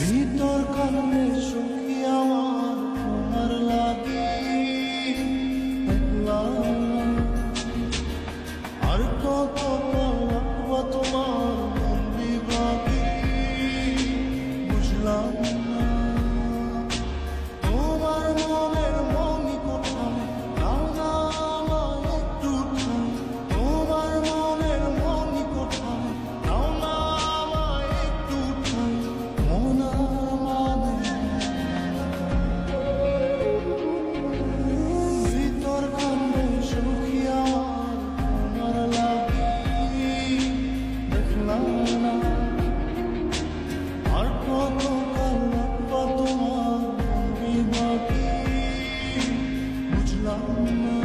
ভিতর কান্নে সখী আমার তোমার লাগি দেখলাম না। আর কত লাগবা তোমার মন বিভাগী বুঝলাম না। তোমার মনের মনি কোথায় দাও না আমায় একটু ঠাই। তোমার মনের মনি কোথায় দাও না আমায় একটু ঠাই। মন মানে ভিতর কান্দে সখী আমার তোমার লাগি দেখলাম না। আর কত কাল লাগবা তোমার মন বিভাগী বুঝলাম না।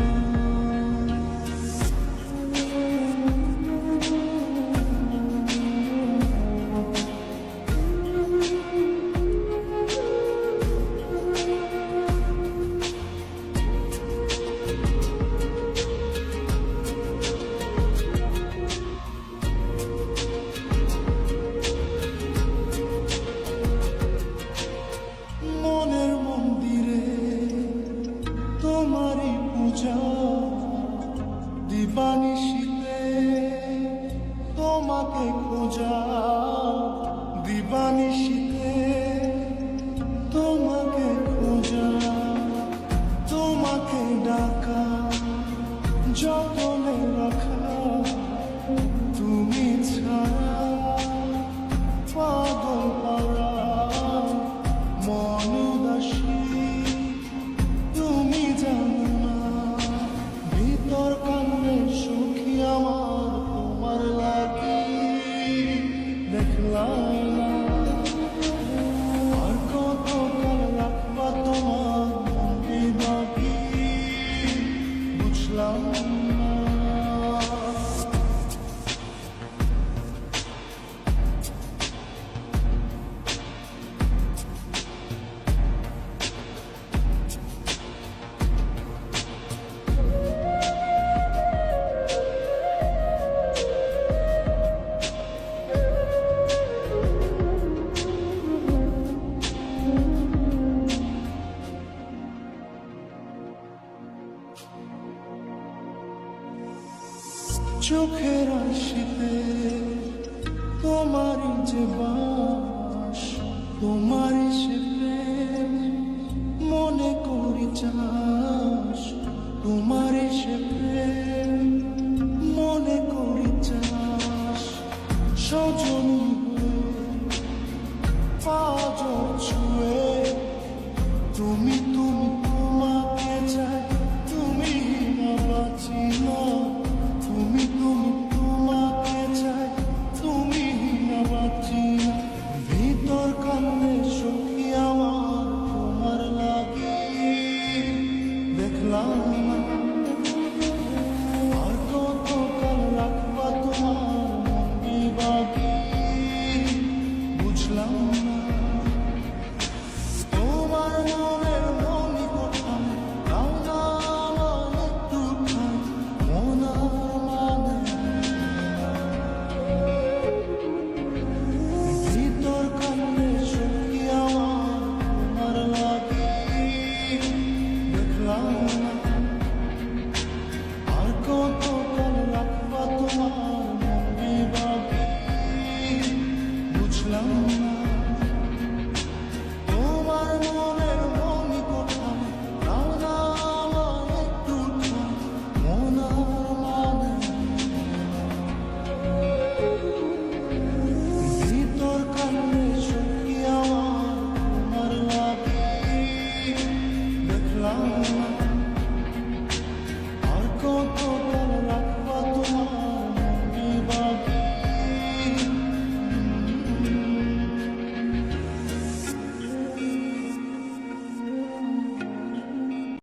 মনের মন্দিরে তোমারই পূজা দিবানিশীতে তোমাকে খোঁজা। দিবানিশীতে তোমাকে খোঁজা, তোমাকে ডাকা, যতনে রাখা। তুমি ছাড়া পাগল পাড়া মন উদাসী তুমি জানো না। ভিতর কান্নে সখী আমার তোমার লাগি দেখলাম না। আর কত কাল রাখবা তোমার মন বিভাগী বুঝলাম না। চোখের আশিতে তোমারই যে বাস, তোমারই সে প্রেম মনে করি চাস। তোমারই সে প্রেম মনে করি চাস। সজনী হয়ে